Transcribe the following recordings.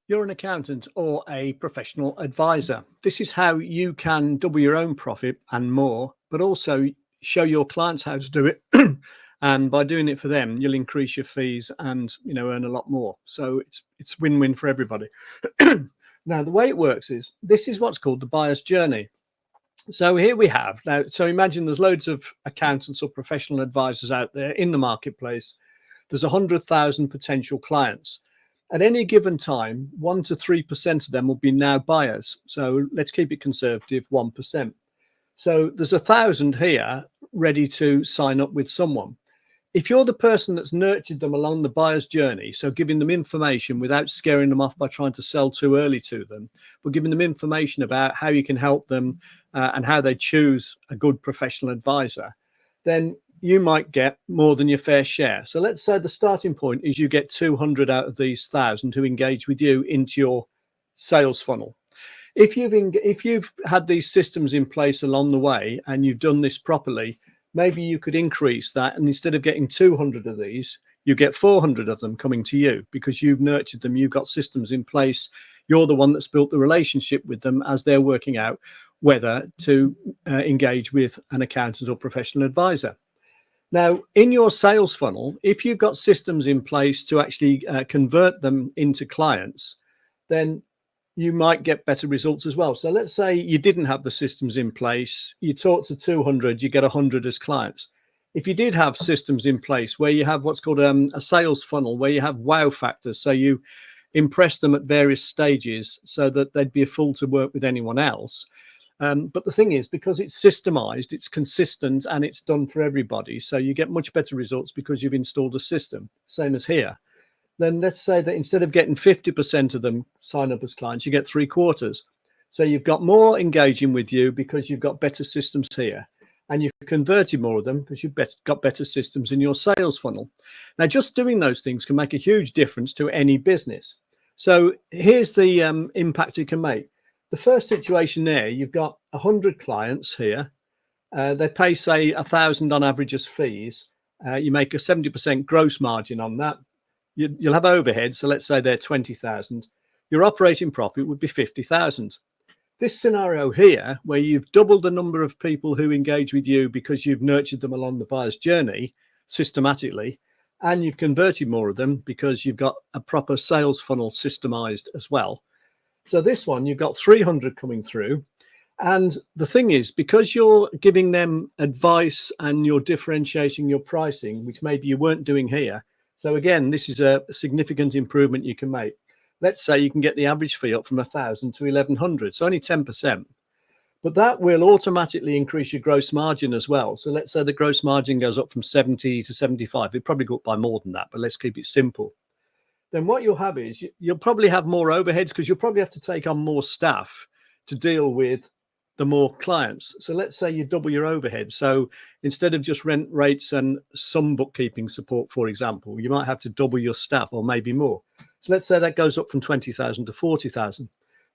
You're an accountant or a professional advisor. This is how you can double your own profit and more, but also show your clients how to do it. And by doing it for them, you'll increase your fees and earn a lot more. So it's win-win for everybody. Now, the way it works is this is what's called the buyer's journey. So here we have now. So imagine there's loads of accountants or professional advisors out there in the marketplace. There's 100,000 potential clients. At any given time, 1 to 3% of them will be now buyers. So let's keep it conservative, 1%. So there's 1,000 here ready to sign up with someone. If you're the person that's nurtured them along the buyer's journey, so giving them information without scaring them off by trying to sell too early to them, but giving them information about how you can help them and how they choose a good professional advisor, then you might get more than your fair share. So let's say the starting point is you get 200 out of these 1,000 who engage with you into your sales funnel. If you've had these systems in place along the way and you've done this properly, maybe you could increase that, and instead of getting 200 of these, you get 400 of them coming to you because you've nurtured them, you've got systems in place, you're the one that's built the relationship with them as they're working out whether to engage with an accountant or professional advisor. Now, in your sales funnel, if you've got systems in place to actually convert them into clients, then you might get better results as well. So let's say you didn't have the systems in place, you talk to 200, you get 100 as clients. If you did have systems in place where you have what's called a sales funnel, where you have wow factors, so you impress them at various stages so that they'd be a fool to work with anyone else. But the thing is, because it's systemized, it's consistent, and it's done for everybody, so you get much better results because you've installed a system, same as here. Then let's say that instead of getting 50% of them sign up as clients, you get 3/4. So you've got more engaging with you because you've got better systems here, and you've converted more of them because you've got better systems in your sales funnel. Now, just doing those things can make a huge difference to any business. So here's the impact it can make. The first situation there, you've got 100 clients here. They pay, say, 1,000 on average as fees. You make a 70% gross margin on that. You'll have overheads, so let's say they're 20,000. Your operating profit would be 50,000. This scenario here, where you've doubled the number of people who engage with you because you've nurtured them along the buyer's journey systematically, and you've converted more of them because you've got a proper sales funnel systemized as well. So this one, you've got 300 coming through. And the thing is, because you're giving them advice and you're differentiating your pricing, which maybe you weren't doing here. So again, this is a significant improvement you can make. Let's say you can get the average fee up from 1,000 to 1,100. So only 10%. But that will automatically increase your gross margin as well. So let's say the gross margin goes up from 70 to 75. It'd probably go up by more than that, but let's keep it simple. Then what you'll have is you'll probably have more overheads because you'll probably have to take on more staff to deal with the more clients. So let's say you double your overhead. So instead of just rent rates and some bookkeeping support, for example, you might have to double your staff or maybe more. So let's say that goes up from 20,000 to 40,000.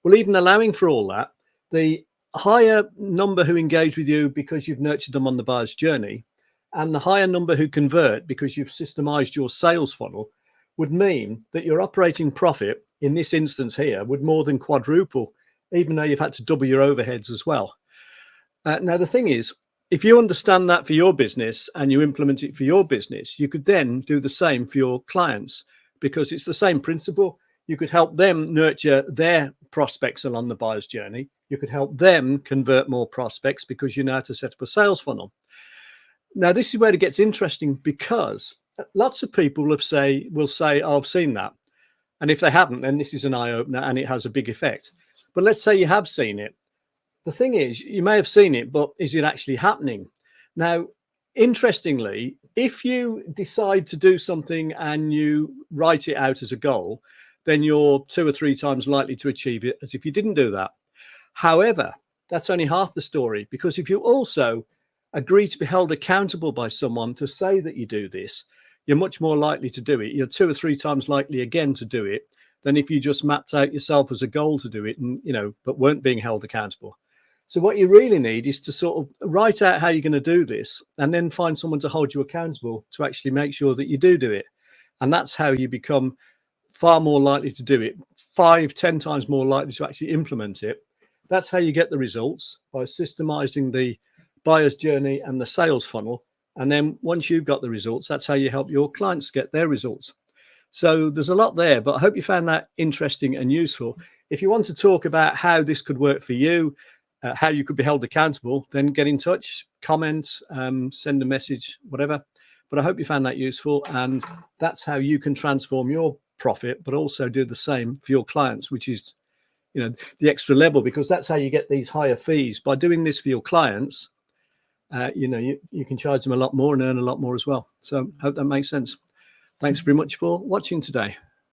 Well, even allowing for all that, the higher number who engage with you because you've nurtured them on the buyer's journey and the higher number who convert because you've systemized your sales funnel would mean that your operating profit in this instance here would more than quadruple, even though you've had to double your overheads as well. Now, the thing is, if you understand that for your business and you implement it for your business, you could then do the same for your clients because it's the same principle. You could help them nurture their prospects along the buyer's journey. You could help them convert more prospects because you know how to set up a sales funnel. Now, this is where it gets interesting because lots of people will say, oh, I've seen that. And if they haven't, then this is an eye-opener and it has a big effect. But let's say you have seen it. The thing is, you may have seen it, but is it actually happening? Now, interestingly, if you decide to do something and you write it out as a goal, then you're 2 or 3 times likely to achieve it as if you didn't do that. However, that's only half the story, because if you also agree to be held accountable by someone to say that you do this, you're much more likely to do it. You're 2 or 3 times likely again to do it than if you just mapped out yourself as a goal to do it and, but weren't being held accountable. So what you really need is to sort of write out how you're going to do this and then find someone to hold you accountable to actually make sure that you do it. And that's how you become far more likely to do it, 5-10 times more likely to actually implement it. That's how you get the results, by systemizing the buyer's journey and the sales funnel. And then once you've got the results, that's how you help your clients get their results. So there's a lot there, but I hope you found that interesting and useful. If you want to talk about how this could work for you, how you could be held accountable, then get in touch, comment, send a message, whatever. But I hope you found that useful, and that's how you can transform your profit, but also do the same for your clients, which is, you know, the extra level, because that's how you get these higher fees. By doing this for your clients, you know, you can charge them a lot more and earn a lot more as well. So I hope that makes sense. Thanks very much for watching today.